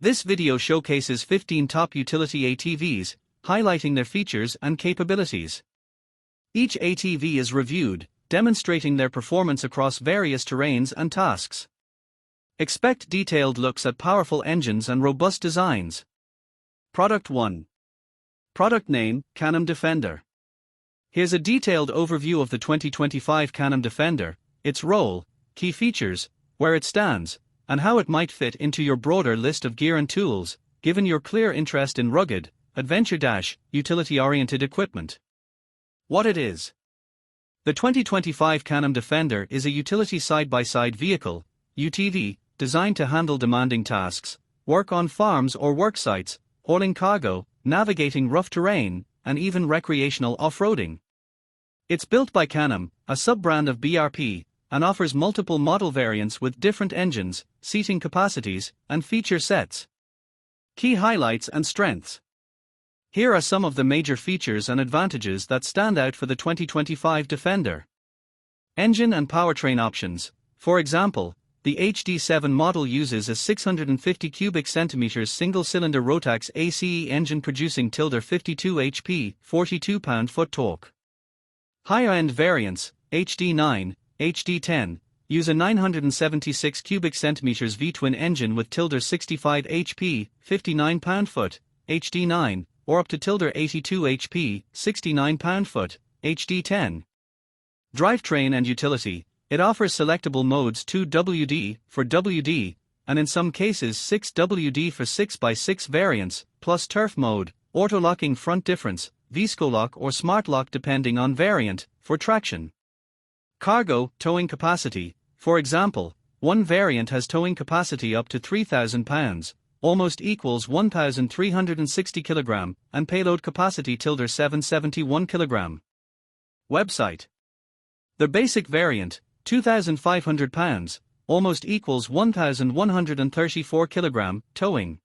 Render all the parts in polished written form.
This video showcases 15 top utility ATVs, highlighting their features and capabilities. Each ATV is reviewed, demonstrating their performance across various terrains and tasks. Expect detailed looks at powerful engines and robust designs. Product 1. Product name, Can-Am Defender. Here's a detailed overview of the 2025 Can-Am Defender, its role, key features, where it stands, and how it might fit into your broader list of gear and tools, given your clear interest in rugged, adventure-utility-oriented equipment. What it is. The 2025 Can-Am Defender is a utility side-by-side vehicle, UTV, designed to handle demanding tasks, work on farms or work sites, hauling cargo, navigating rough terrain, and even recreational off-roading. It's built by Can-Am, a sub-brand of BRP, and offers multiple model variants with different engines, seating capacities, and feature sets. Key highlights and strengths. Here are some of the major features and advantages that stand out for the 2025 Defender. Engine and powertrain options. For example, the HD7 model uses a 650 cubic centimeters single-cylinder Rotax ACE engine producing 52 HP, 42 pound-foot torque. Higher-end variants, HD9, HD10, use a 976 cubic centimeters V-twin engine with 65 HP, 59 pound-foot, HD9, or up to 82 HP, 69 pound-foot, HD10. Drivetrain and utility. It offers selectable modes 2WD for WD, and in some cases 6WD for 6x6 variants, plus turf mode, auto-locking front difference, Visco-lock or smart lock depending on variant, for traction. Cargo, towing capacity. For example, one variant has towing capacity up to 3,000 pounds, almost equals 1,360 kg, and payload capacity 771 kg. Website. The basic variant, 2,500 pounds, almost equals 1,134 kg, towing.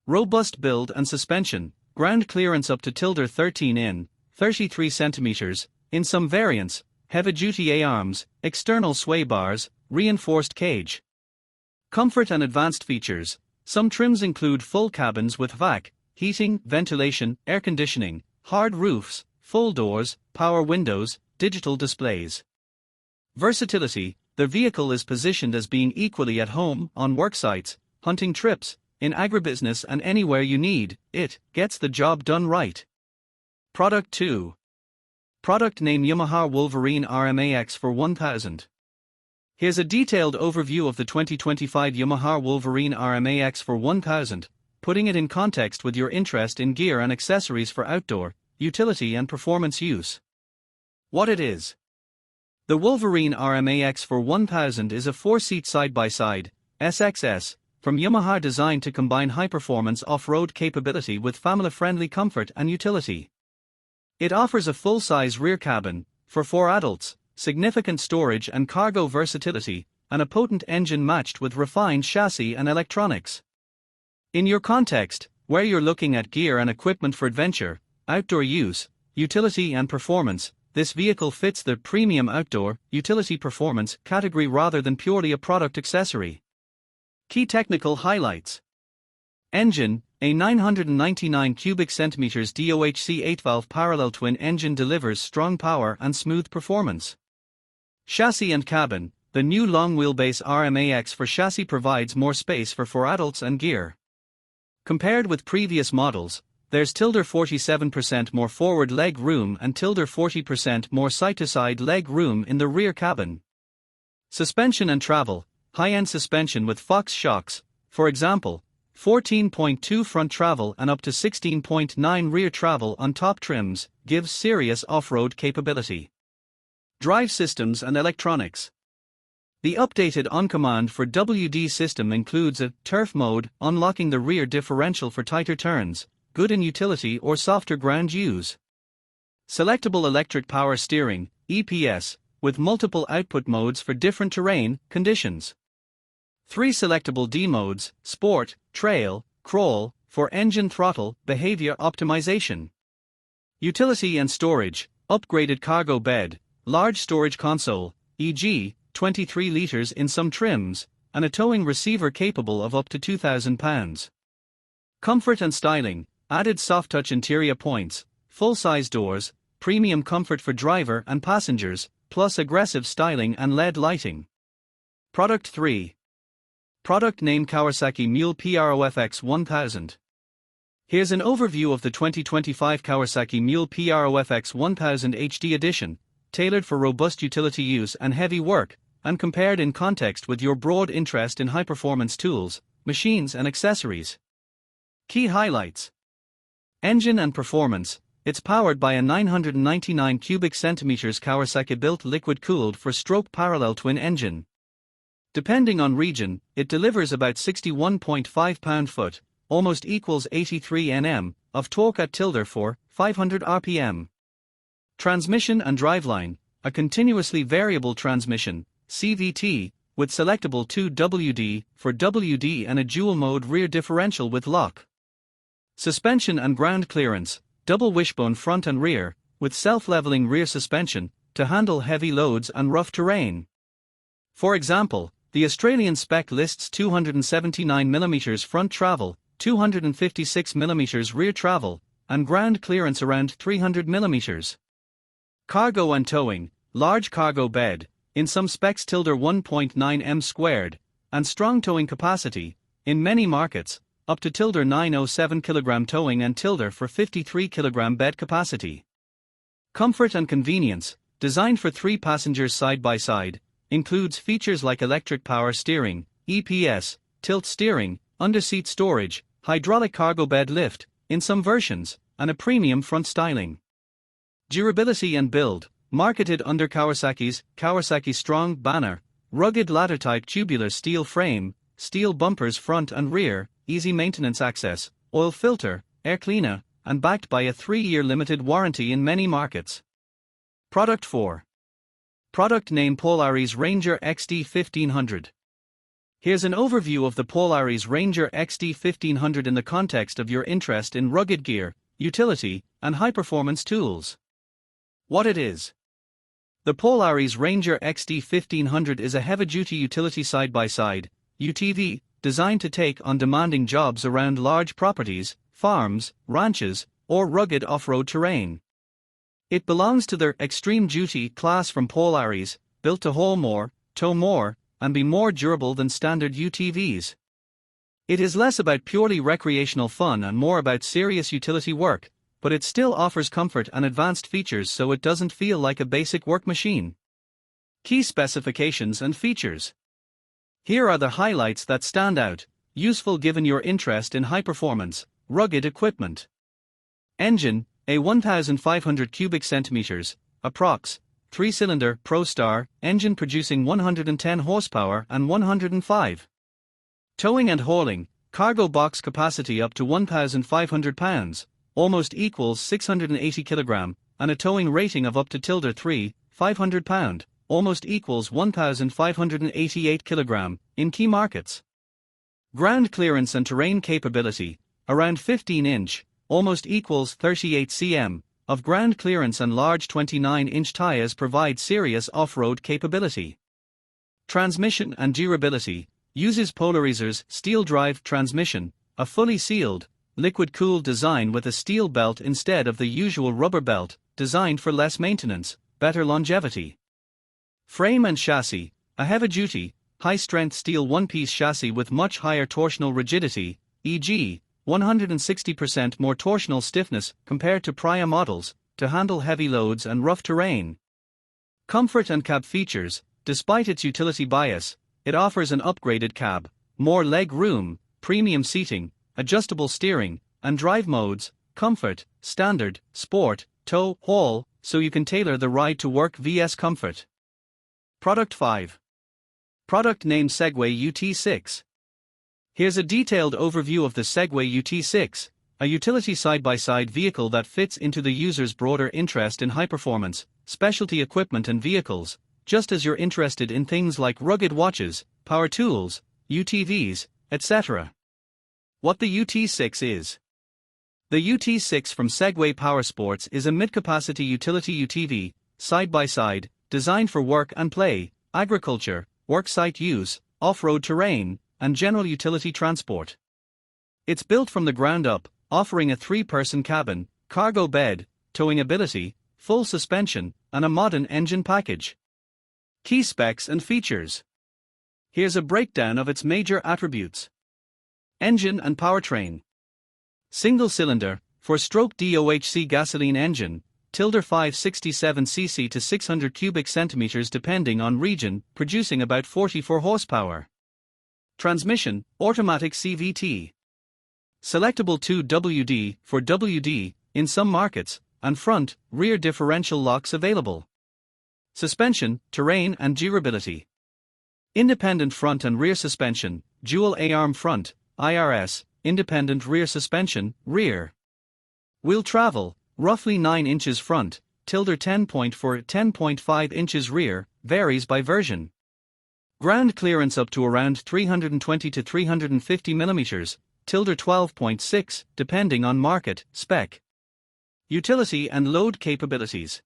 Robust build and suspension, ground clearance up to 13 in, 33 cm, in some variants, heavy-duty A-arms, external sway bars, reinforced cage. Comfort and advanced features. Some trims include full cabins with vac, heating, ventilation, air conditioning, hard roofs, full doors, power windows, digital displays. Versatility. The vehicle is positioned as being equally at home, on work sites, hunting trips, in agribusiness and anywhere you need it, gets the job done right. Product 2. Product name Yamaha Wolverine RMAX4 1000. Here's a detailed overview of the 2025 Yamaha Wolverine RMAX4 1000, putting it in context with your interest in gear and accessories for outdoor, utility and performance use. What it is. The Wolverine RMAX4 1000 is a 4-seat side-by-side, SXS, from Yamaha designed to combine high-performance off-road capability with family-friendly comfort and utility. It offers a full-size rear cabin, for 4 adults, significant storage and cargo versatility, and a potent engine matched with refined chassis and electronics. In your context, where you're looking at gear and equipment for adventure, outdoor use, utility and performance, this vehicle fits the premium outdoor, utility performance category rather than purely a product accessory. Key technical highlights. Engine, a 999 cubic centimeters DOHC 8-valve parallel twin engine delivers strong power and smooth performance. Chassis and cabin. The new long-wheelbase RMAX4 chassis provides more space for 4 adults and gear. Compared with previous models, there's 47% more forward leg room and 40% more side-to-side leg room in the rear cabin. Suspension and travel. High-end suspension with Fox shocks, for example, 14.2 front travel and up to 16.9 rear travel on top trims, gives serious off-road capability. Drive systems and electronics. The updated on-command for WD system includes a turf mode, unlocking the rear differential for tighter turns, good in utility or softer ground use. Selectable electric power steering, EPS, with multiple output modes for different terrain conditions. 3 selectable D modes, Sport, Trail, Crawl, for engine throttle behavior optimization. Utility and storage, upgraded cargo bed, large storage console, e.g., 23 liters in some trims, and a towing receiver capable of up to 2,000 pounds. Comfort and styling, added soft-touch interior points, full-size doors, premium comfort for driver and passengers, plus aggressive styling and LED lighting. Product 3. Product name Kawasaki MULE PRO-FX 1000. Here's an overview of the 2025 Kawasaki MULE PRO-FX 1000 HD edition, tailored for robust utility use and heavy work, and compared in context with your broad interest in high-performance tools, machines and accessories. Key highlights. Engine and performance. It's powered by a 999 cubic centimeters Kawasaki-built liquid-cooled four-stroke parallel twin engine. Depending on region, it delivers about 61.5 pound-foot, almost equals 83 Nm, of torque at tilde 500 RPM. Transmission and driveline. A continuously variable transmission, CVT, with selectable 2WD for WD and a dual-mode rear differential with lock. Suspension and ground clearance. Double wishbone front and rear, with self-leveling rear suspension, to handle heavy loads and rough terrain. For example, the Australian spec lists 279mm front travel, 256mm rear travel, and ground clearance around 300mm. Cargo and towing. Large cargo bed, in some specs tilde 1.9 m squared, and strong towing capacity, in many markets, up to tilde 907 kg towing and tilde for 53 kg bed capacity. Comfort and convenience, designed for 3 passengers side by side, includes features like electric power steering, EPS, tilt steering, underseat storage, hydraulic cargo bed lift, in some versions, and a premium front styling. Durability and build, marketed under Kawasaki's Kawasaki Strong banner, rugged ladder-type tubular steel frame, steel bumpers front and rear, easy maintenance access, oil filter, air cleaner, and backed by a 3-year limited warranty in many markets. Product 4. Product name Polaris Ranger XD 1500. Here's an overview of the Polaris Ranger XD 1500 in the context of your interest in rugged gear, utility, and high-performance tools. What it is. The Polaris Ranger XD 1500 is a heavy-duty utility side-by-side, UTV, designed to take on demanding jobs around large properties, farms, ranches, or rugged off-road terrain. It belongs to their extreme duty class from Polaris, built to haul more, tow more, and be more durable than standard UTVs. It is less about purely recreational fun and more about serious utility work, but it still offers comfort and advanced features so it doesn't feel like a basic work machine. Key specifications and features. Here are the highlights that stand out, useful given your interest in high-performance, rugged equipment. Engine, a 1,500 cubic centimeters, approx. 3-cylinder ProStar engine producing 110 horsepower and 105. Towing and hauling, cargo box capacity up to 1,500 pounds, almost equals 680 kg, and a towing rating of up to tilde 500 pound, almost equals 1,588 kg, in key markets. Ground clearance and terrain capability, around 15-inch, almost equals 38 cm, of ground clearance, and large 29-inch tires provide serious off-road capability. Transmission and durability, uses Polarizer's steel drive transmission, a fully sealed, liquid-cooled design with a steel belt instead of the usual rubber belt, designed for less maintenance, better longevity. Frame and chassis, a heavy-duty, high-strength steel one-piece chassis with much higher torsional rigidity, e.g., 160% more torsional stiffness compared to prior models, to handle heavy loads and rough terrain. Comfort and cab features, despite its utility bias, it offers an upgraded cab, more leg room, premium seating, adjustable steering, and drive modes, comfort, standard, sport, tow, haul, so you can tailor the ride to work vs comfort. Product 5. Product name Segway UT6. Here's a detailed overview of the Segway UT6, a utility side-by-side vehicle that fits into the user's broader interest in high-performance, specialty equipment and vehicles, just as you're interested in things like rugged watches, power tools, UTVs, etc. What the UT6 is. The UT6 from Segway Powersports is a mid-capacity utility UTV, side-by-side, designed for work and play, agriculture, worksite use, off-road terrain, and general utility transport. It's built from the ground up, offering a 3-person cabin, cargo bed, towing ability, full suspension, and a modern engine package. Key specs and features. Here's a breakdown of its major attributes. Engine and powertrain. Single-cylinder, 4-stroke DOHC gasoline engine, 567cc to 600 cubic centimeters depending on region, producing about 44 horsepower. Transmission, automatic CVT. Selectable 2WD for WD in some markets, and front, rear differential locks available. Suspension, terrain and durability. Independent front and rear suspension, dual A-arm front, IRS, independent rear suspension, rear. Wheel travel, roughly 9 inches front, 10.4-10.5 inches rear, varies by version. Ground clearance up to around 320 to 350 mm, 12.6, depending on market, spec. Utility and load capabilities.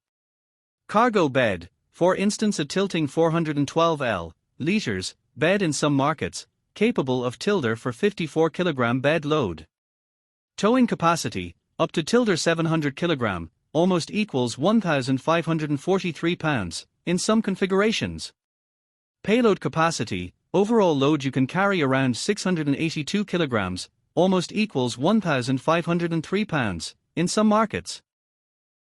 Cargo bed, for instance a tilting 412 liters bed in some markets, capable of tilder for 54 kg bed load. Towing capacity, up to 700 kg, almost equals 1,543 pounds, in some configurations. Payload capacity, overall load you can carry around 682 kg, almost equals 1,503 pounds, in some markets.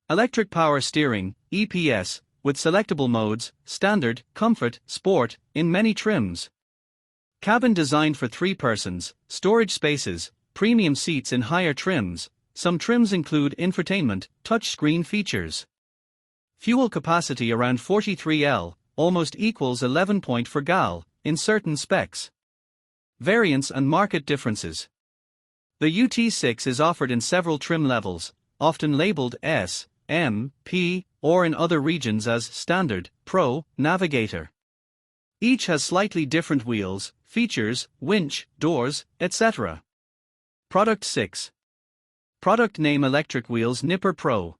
Electric power steering, EPS, with selectable modes, standard, comfort, sport, in many trims. Cabin designed for 3 persons, storage spaces, premium seats in higher trims. Some trims include infotainment, touchscreen features. Fuel capacity around 43 L, almost equals 11.4 gal, in certain specs. Variants and market differences. The UT6 is offered in several trim levels, often labeled S, M, P, or in other regions as Standard, Pro, Navigator. Each has slightly different wheels, features, winch, doors, etc. Product 6. Product name Electric Wheels Nipper Pro.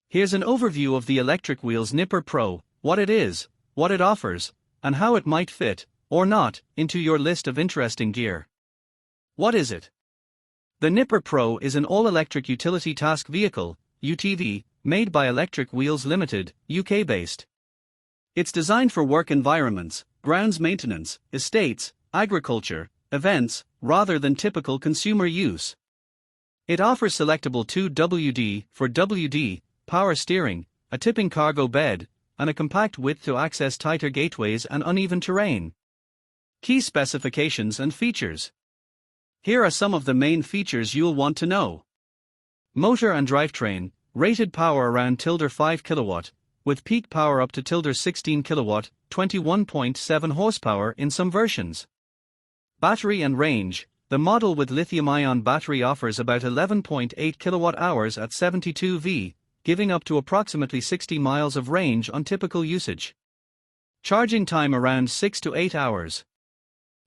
Here's an overview of the Electric Wheels Nipper Pro, what it is, what it offers, and how it might fit, or not, into your list of interesting gear. What is it? The Nipper Pro is an all-electric utility task vehicle, UTV, made by Electric Wheels Limited, UK-based. It's designed for work environments, grounds maintenance, estates, agriculture, events, rather than typical consumer use. It offers selectable 2WD for WD, power steering, a tipping cargo bed, and a compact width to access tighter gateways and uneven terrain. Key specifications and features. Here are some of the main features you'll want to know. Motor and drivetrain, rated power around 5 kW, with peak power up to 16 kW, 21.7 horsepower in some versions. Battery and range, the model with lithium-ion battery offers about 11.8 kWh at 72 V, giving up to approximately 60 miles of range on typical usage. Charging time around 6 to 8 hours.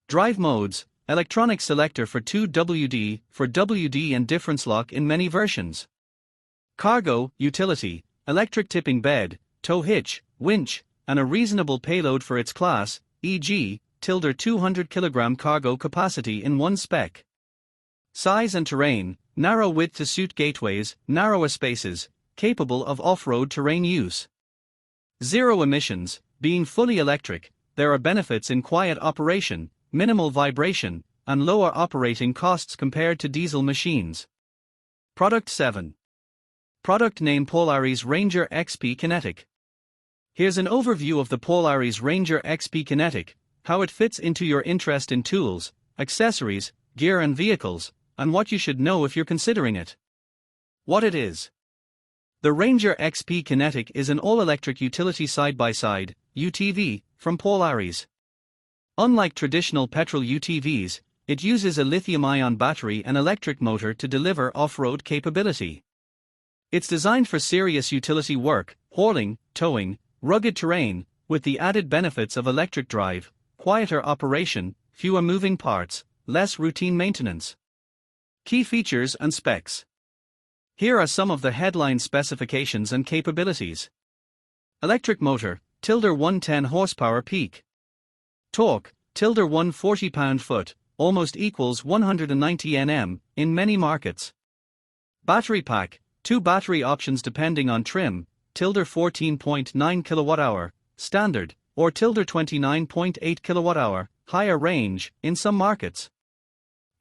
Drive modes, electronic selector for 2WD for WD and difference lock in many versions. Cargo, utility, electric tipping bed, tow hitch, winch, and a reasonable payload for its class, e.g., 200 kg cargo capacity in one spec. Size and terrain, narrow width to suit gateways, narrower spaces, capable of off-road terrain use. Zero emissions, being fully electric, there are benefits in quiet operation, minimal vibration, and lower operating costs compared to diesel machines. Product 7. Product name Polaris Ranger XP Kinetic. Here's an overview of the Polaris Ranger XP Kinetic, how it fits into your interest in tools, accessories, gear and vehicles, and what you should know if you're considering it. What it is. The Ranger XP Kinetic is an all-electric utility side-by-side, UTV, from Polaris. Unlike traditional petrol UTVs, it uses a lithium-ion battery and electric motor to deliver off-road capability. It's designed for serious utility work, hauling, towing, rugged terrain, with the added benefits of electric drive, quieter operation, fewer moving parts, less routine maintenance. Key features and specs. Here are some of the headline specifications and capabilities. Electric motor, 110 horsepower peak. Torque, tilde 1 40 pound-foot, almost equals 190 Nm, in many markets. Battery pack, 2 battery options depending on trim, tilde 14.9 kWh, standard, or tilde 29.8 kWh, higher range, in some markets.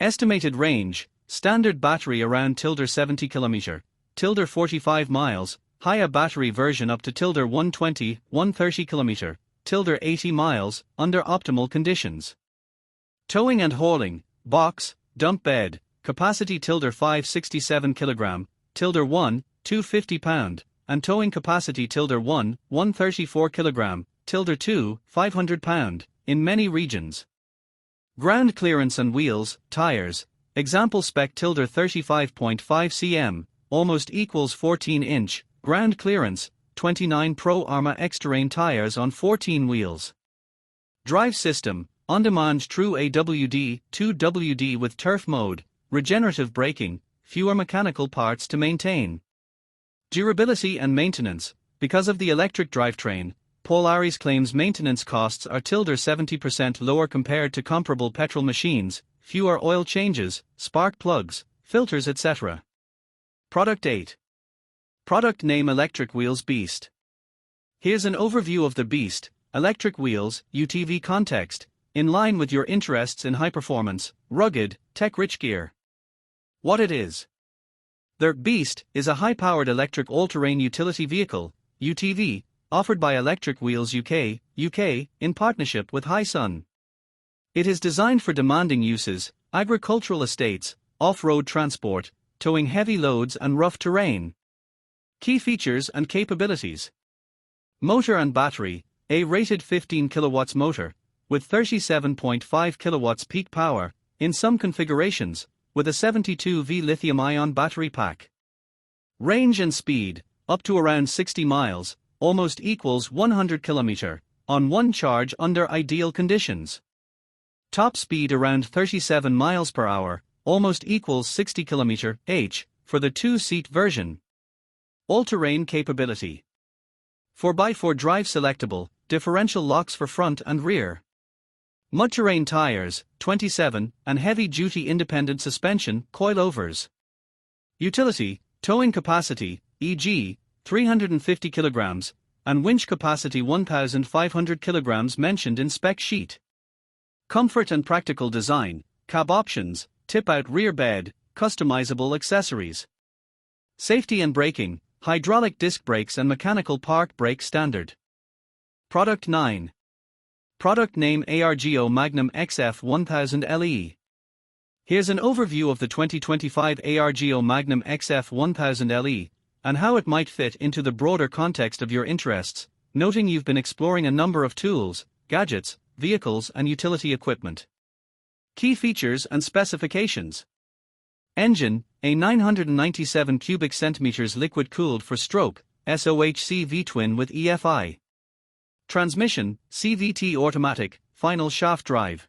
Estimated range, standard battery around tilde 70 km, tilde 45 miles, higher battery version up to tilde 120, 130 km, tilde 80 miles, under optimal conditions. Towing and hauling, box, dump bed, capacity tilde 567 kg, tilde 1, 250 pound, and towing capacity tilde 1, 134 kg, tilde 2, 500 pound, in many regions. Ground clearance and wheels, tires, example spec tilde 35.5 cm, almost equals 14-inch, ground clearance, 29 Pro RMAX terrain tires on 14 wheels. Drive system, on-demand true AWD, 2WD with turf mode, regenerative braking, fewer mechanical parts to maintain. Durability and maintenance, because of the electric drivetrain, Polaris claims maintenance costs are tilde 70% lower compared to comparable petrol machines, fewer oil changes, spark plugs, filters etc. Product 8. Product name Electric Wheels Beast. Here's an overview of the Beast, electric wheels, UTV context, in line with your interests in high performance, rugged, tech-rich gear. What it is. The Beast is a high-powered electric all-terrain utility vehicle, UTV, offered by Electric Wheels UK, in partnership with Hisun. It is designed for demanding uses, agricultural estates, off-road transport, towing heavy loads and rough terrain. Key features and capabilities. Motor and battery, a rated 15 kW motor, with 37.5 kW peak power, in some configurations, with a 72V lithium-ion battery pack. Range and speed, up to around 60 miles, almost equals 100 km, on one charge under ideal conditions. Top speed around 37 miles per hour, almost equals 60 km/h, for the 2-seat version. All-terrain capability. 4x4 drive selectable, differential locks for front and rear. Mud-terrain tires, 27, and heavy-duty independent suspension, coilovers. Utility, towing capacity, e.g., 350 kg, and winch capacity 1,500 kg mentioned in spec sheet. Comfort and practical design, cab options, tip-out rear bed, customizable accessories. Safety and braking, hydraulic disc brakes and mechanical park brake standard. Product 9. Product name ARGO Magnum XF 1000 LE. Here's an overview of the 2025 ARGO Magnum XF 1000 LE, and how it might fit into the broader context of your interests, noting you've been exploring a number of tools, gadgets, vehicles and utility equipment. Key features and specifications. Engine, a 997 cubic centimeters liquid-cooled four-stroke, SOHC V-twin with EFI. Transmission, CVT automatic, final shaft drive.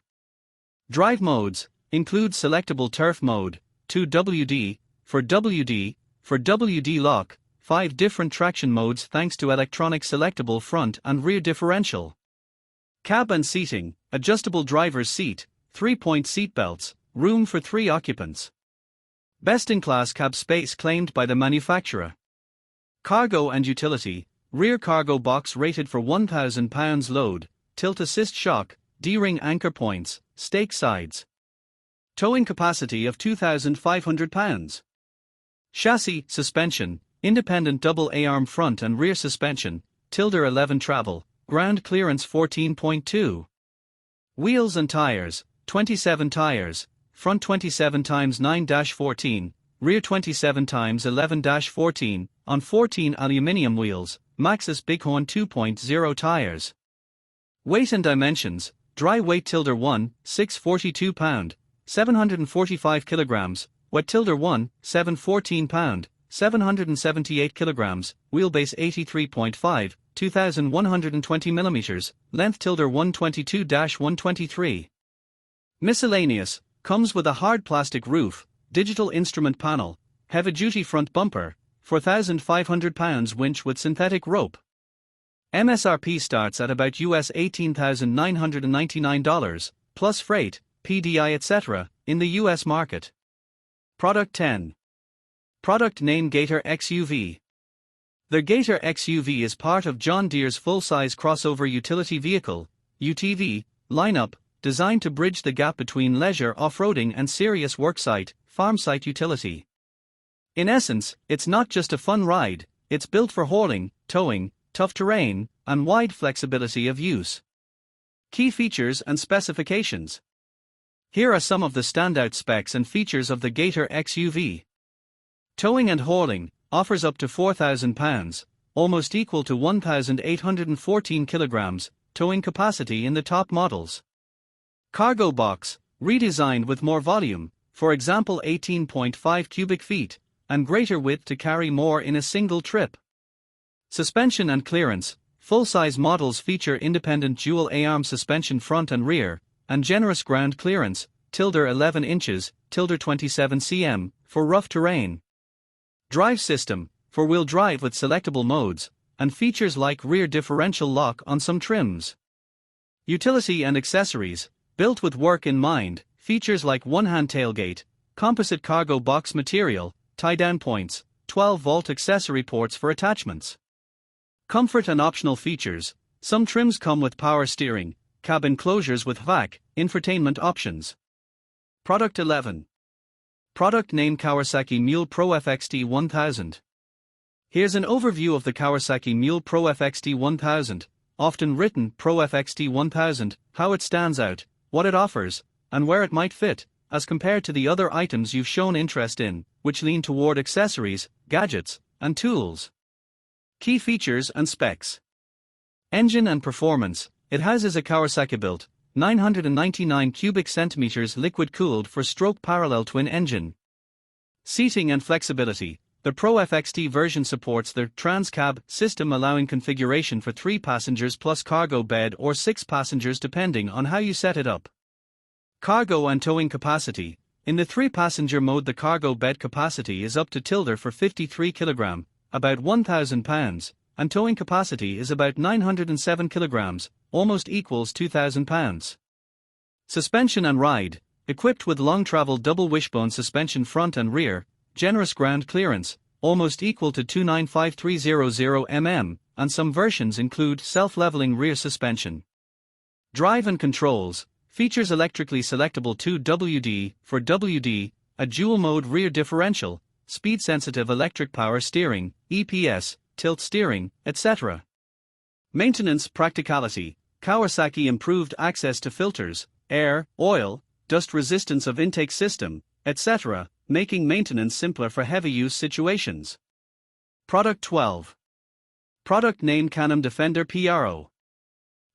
Drive modes, include selectable turf mode, 2WD, for WD lock, 5 different traction modes thanks to electronic selectable front and rear differential. Cab and seating, adjustable driver's seat, 3-point seat belts, room for 3 occupants. Best-in-class cab space claimed by the manufacturer. Cargo and utility, rear cargo box rated for 1,000 pounds load, tilt assist shock, D-ring anchor points, stake sides. Towing capacity of 2,500 pounds. Chassis, suspension, independent double A-arm front and rear suspension, tilde 11 travel, ground clearance 14.2. Wheels and tires, 27 tires, front 27 x 9-14, rear 27 x 11-14, on 14 aluminium wheels, Maxxis Bighorn 2.0 tires. Weight and dimensions, dry weight tilde 1, 642 pound, 745 kilograms, wet tilde 1, 714 pound, 778 kilograms, wheelbase 83.5, 2,120 millimeters, length tilde 122-123. Miscellaneous, comes with a hard plastic roof, digital instrument panel, heavy-duty front bumper, 4,500 pounds winch with synthetic rope. MSRP starts at about US $18,999, plus freight, PDI etc., in the US market. Product 10. Product name Gator XUV. The Gator XUV is part of John Deere's full-size crossover utility vehicle, UTV, lineup, designed to bridge the gap between leisure off-roading and serious worksite, farm site utility. In essence, it's not just a fun ride, it's built for hauling, towing, tough terrain, and wide flexibility of use. Key features and specifications. Here are some of the standout specs and features of the Gator XUV. Towing and hauling, offers up to 4,000 pounds, almost equal to 1,814 kilograms, towing capacity in the top models. Cargo box, redesigned with more volume, for example 18.5 cubic feet, and greater width to carry more in a single trip. Suspension and clearance, full-size models feature independent dual A-arm suspension front and rear, and generous ground clearance, 11 inches, 27 cm, for rough terrain. Drive system, four-wheel drive with selectable modes, and features like rear differential lock on some trims. Utility and accessories, built with work in mind, features like one-hand tailgate, composite cargo box material, tie-down points, 12-volt accessory ports for attachments. Comfort and optional features, some trims come with power steering, cabin closures with VAC, infotainment options. Product 11. Product name Kawasaki MULE PRO FXT 1000. Here's an overview of the Kawasaki MULE PRO FXT 1000, often written Pro FXT 1000, how it stands out, what it offers, and where it might fit, as compared to the other items you've shown interest in, which lean toward accessories, gadgets, and tools. Key features and specs. Engine and performance, it houses a Kawasaki-built, 999 cubic centimeters liquid-cooled four-stroke parallel twin engine. Seating and flexibility, the Pro FXT version supports the trans-cab system, allowing configuration for 3 passengers plus cargo bed or 6 passengers depending on how you set it up. Cargo and towing capacity, in the 3-passenger mode the cargo bed capacity is up to for 53 kg, about 1,000 pounds, and towing capacity is about 907 kilograms, almost equals 2,000 pounds. Suspension and ride, equipped with long-travel double wishbone suspension front and rear, generous ground clearance, almost equal to 295,300 mm, and some versions include self-leveling rear suspension. Drive and controls, features electrically selectable 2WD for WD, a dual-mode rear differential, speed-sensitive electric power steering, EPS, tilt steering, etc. Maintenance practicality, Kawasaki improved access to filters, air, oil, dust resistance of intake system, etc., making maintenance simpler for heavy-use situations. Product 12. Product name Can-Am Defender PRO.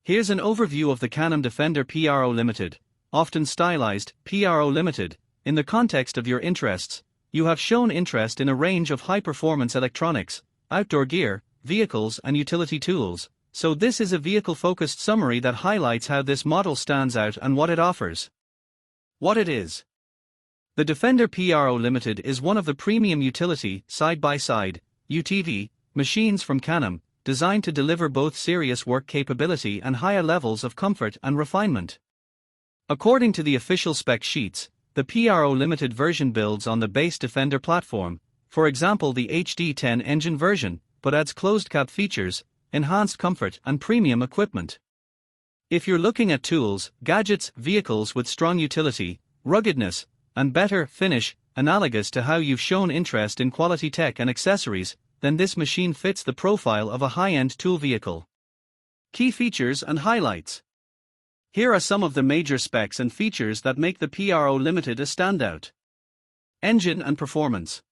Here's an overview of the Can-Am Defender PRO Limited, often stylized PRO Limited. In the context of your interests, you have shown interest in a range of high-performance electronics, outdoor gear, vehicles and utility tools, so this is a vehicle-focused summary that highlights how this model stands out and what it offers. What it is. The Defender PRO Limited is one of the premium utility, side-by-side, UTV, machines from Can-Am, designed to deliver both serious work capability and higher levels of comfort and refinement. According to the official spec sheets, the PRO Limited version builds on the base Defender platform, for example the HD10 engine version, but adds closed-cab features, enhanced comfort and premium equipment. If you're looking at tools, gadgets, vehicles with strong utility, ruggedness, and better finish, analogous to how you've shown interest in quality tech and accessories, then this machine fits the profile of a high-end tool vehicle. Key features and highlights. Here are some of the major specs and features that make the PRO Limited a standout. Engine and performance.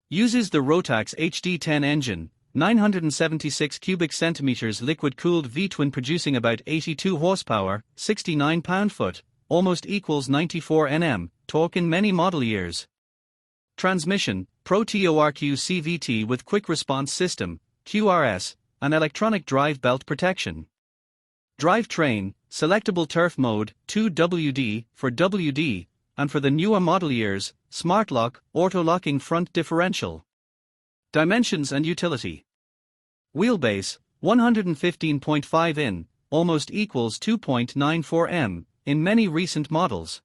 Uses the Rotax HD10 engine, 976 cubic centimeters liquid-cooled V-twin producing about 82 horsepower, 69 pound-foot, almost equals 94 Nm, torque in many model years. Transmission, Pro TORQ CVT with quick response system, QRS, and electronic drive belt protection. Drivetrain, selectable turf mode, 2WD for WD, and for the newer model years, smart lock, auto-locking front differential. Dimensions and utility. Wheelbase, 115.5 in, almost equals 2.94 m, in many recent models.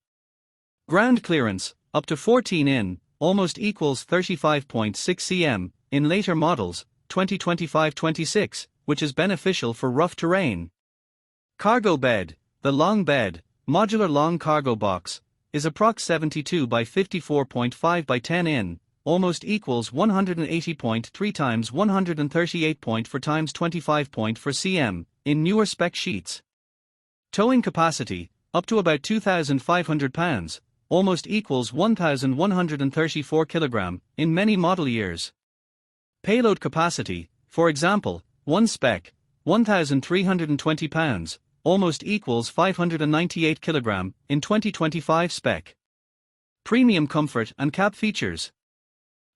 Ground clearance, up to 14 in, almost equals 35.6 cm, in later models, 2025-26, which is beneficial for rough terrain. Cargo bed, the long bed, modular long cargo box, is approx 72 by 54.5 by 10 in, almost equals 180.3 times 138.4 times 25.4 cm, in newer spec sheets. Towing capacity, up to about 2,500 pounds, almost equals 1,134 kg, in many model years. Payload capacity, for example, one spec, 1,320 pounds, almost equals 598 kg, in 2025 spec. Premium comfort and cab features.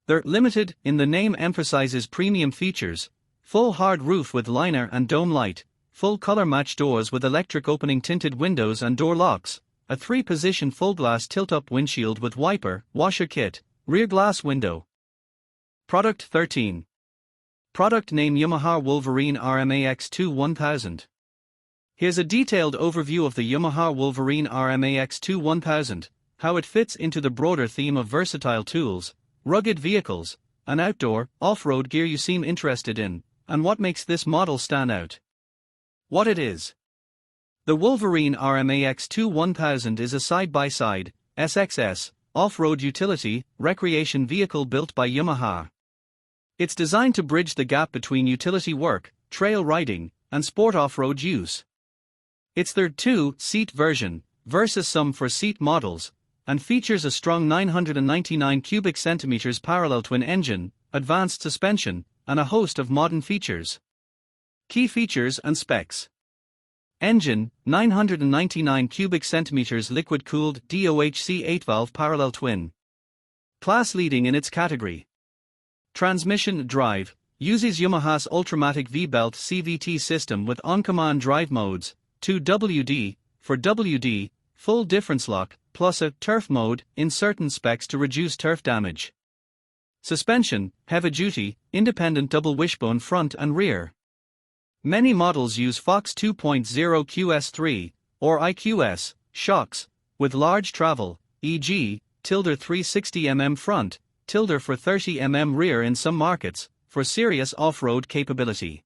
They're limited, in the name emphasizes premium features: full hard roof with liner and dome light, full color match doors with electric opening tinted windows and door locks, a 3-position full glass tilt-up windshield with wiper, washer kit, rear glass window. Product 13. Product name Yamaha Wolverine RMAX2 1000. Here's a detailed overview of the Yamaha Wolverine RMAX2 1000, how it fits into the broader theme of versatile tools, rugged vehicles, and outdoor, off-road gear you seem interested in, and what makes this model stand out. What it is. The Wolverine RMAX2 1000 is a side-by-side, SXS, off-road utility, recreation vehicle built by Yamaha. It's designed to bridge the gap between utility work, trail riding, and sport off-road use. It's their 2-seat version, versus some 4-seat models, and features a strong 999 cubic centimeters parallel twin engine, advanced suspension, and a host of modern features. Key features and specs. Engine, 999 cubic centimeters liquid-cooled DOHC 8-valve parallel twin. Class leading in its category. Transmission drive, uses Yamaha's Ultramatic V-Belt CVT system with on-command drive modes, 2WD, for WD, full difference lock, plus a turf mode in certain specs to reduce turf damage. Suspension, heavy-duty, independent double wishbone front and rear. Many models use Fox 2.0 QS3, or IQS, shocks, with large travel, e.g., tilde 360mm front, tilde for 30mm rear in some markets, for serious off-road capability.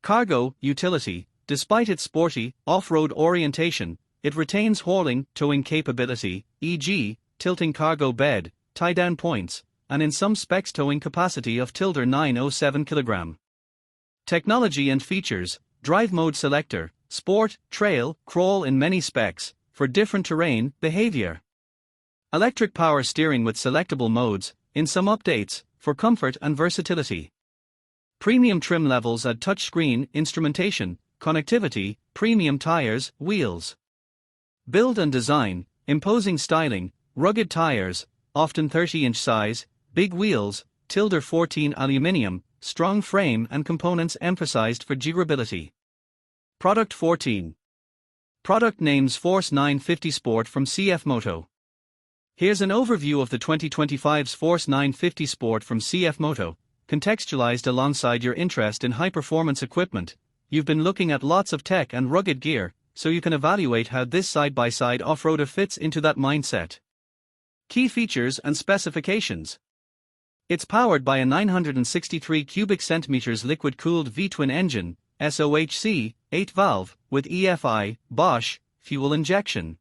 Cargo, utility, despite its sporty, off-road orientation, it retains hauling, towing capability, e.g., tilting cargo bed, tie-down points, and in some specs towing capacity of tilde 907 kg. Technology and features, drive mode selector, sport, trail, crawl in many specs, for different terrain, behavior. Electric power steering with selectable modes, in some updates, for comfort and versatility. Premium trim levels add touchscreen, instrumentation, connectivity, premium tires, wheels. Build and design, imposing styling, rugged tires, often 30-inch size, big wheels, tilde 14 aluminium, strong frame and components emphasized for durability. Product 14. Product names Force 950 Sport from CFMOTO. Here's an overview of the 2025's Force 950 Sport from CFMOTO, contextualized alongside your interest in high-performance equipment. You've been looking at lots of tech and rugged gear, so you can evaluate how this side-by-side off-roader fits into that mindset. Key features and specifications. It's powered by a 963 cubic centimeters liquid-cooled V-twin engine, SOHC, 8-valve, with EFI, Bosch, fuel injection.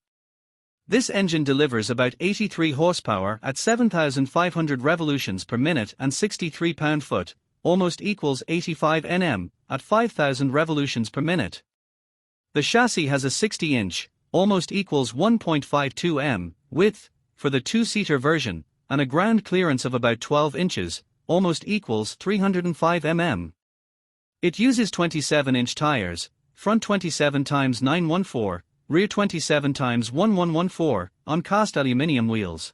This engine delivers about 83 horsepower at 7,500 revolutions per minute and 63 pound-foot, almost equals 85 Nm, at 5,000 revolutions per minute. The chassis has a 60-inch, almost equals 1.52 m, width, for the 2-seater version, and a ground clearance of about 12 inches, almost equals 305 mm. It uses 27-inch tires, front 27 x 914, rear 27 x 1114, on cast aluminium wheels.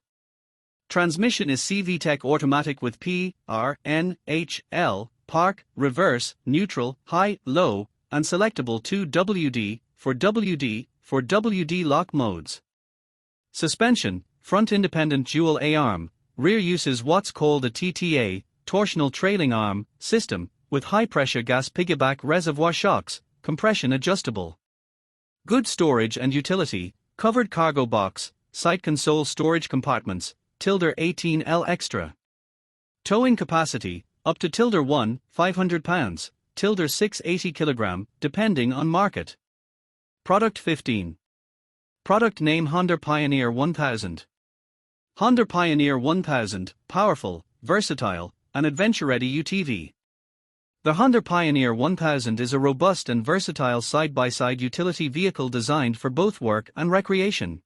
Transmission is CVTech automatic with P, R, N, H, L, park, reverse, neutral, high, low, and selectable 2WD, for WD lock modes. Suspension, front independent dual A-arm, rear uses what's called a TTA, torsional trailing arm, system, with high-pressure gas piggyback reservoir shocks, compression adjustable. Good storage and utility, covered cargo box, side console storage compartments, 18L extra. Towing capacity, up to 1, 500 pounds, 680 kg, depending on market. Product 15. Product name Honda Pioneer 1000. Honda Pioneer 1000, powerful, versatile, and adventure-ready UTV. The Honda Pioneer 1000 is a robust and versatile side-by-side utility vehicle designed for both work and recreation.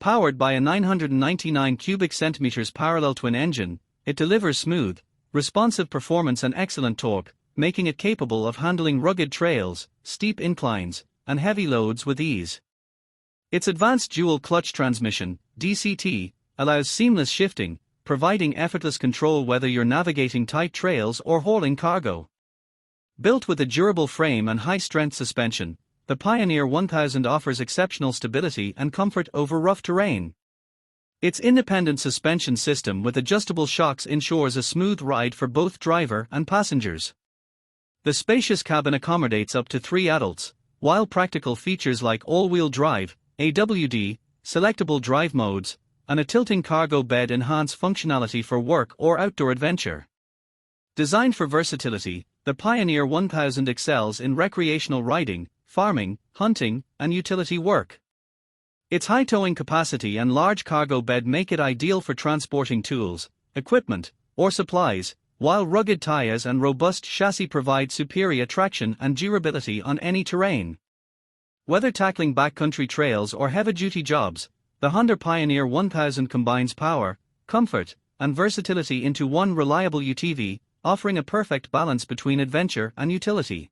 Powered by a 999 cubic centimeters parallel twin engine, it delivers smooth, responsive performance and excellent torque, making it capable of handling rugged trails, steep inclines, and heavy loads with ease. Its advanced dual-clutch transmission, DCT, allows seamless shifting, providing effortless control whether you're navigating tight trails or hauling cargo. Built with a durable frame and high-strength suspension, the Pioneer 1000 offers exceptional stability and comfort over rough terrain. Its independent suspension system with adjustable shocks ensures a smooth ride for both driver and passengers. The spacious cabin accommodates up to 3 adults, while practical features like all-wheel drive, AWD, selectable drive modes, and a tilting cargo bed enhance functionality for work or outdoor adventure. Designed for versatility, the Pioneer 1000 excels in recreational riding, farming, hunting, and utility work. Its high towing capacity and large cargo bed make it ideal for transporting tools, equipment, or supplies, while rugged tires and robust chassis provide superior traction and durability on any terrain. Whether tackling backcountry trails or heavy-duty jobs, the Honda Pioneer 1000 combines power, comfort, and versatility into one reliable UTV, offering a perfect balance between adventure and utility.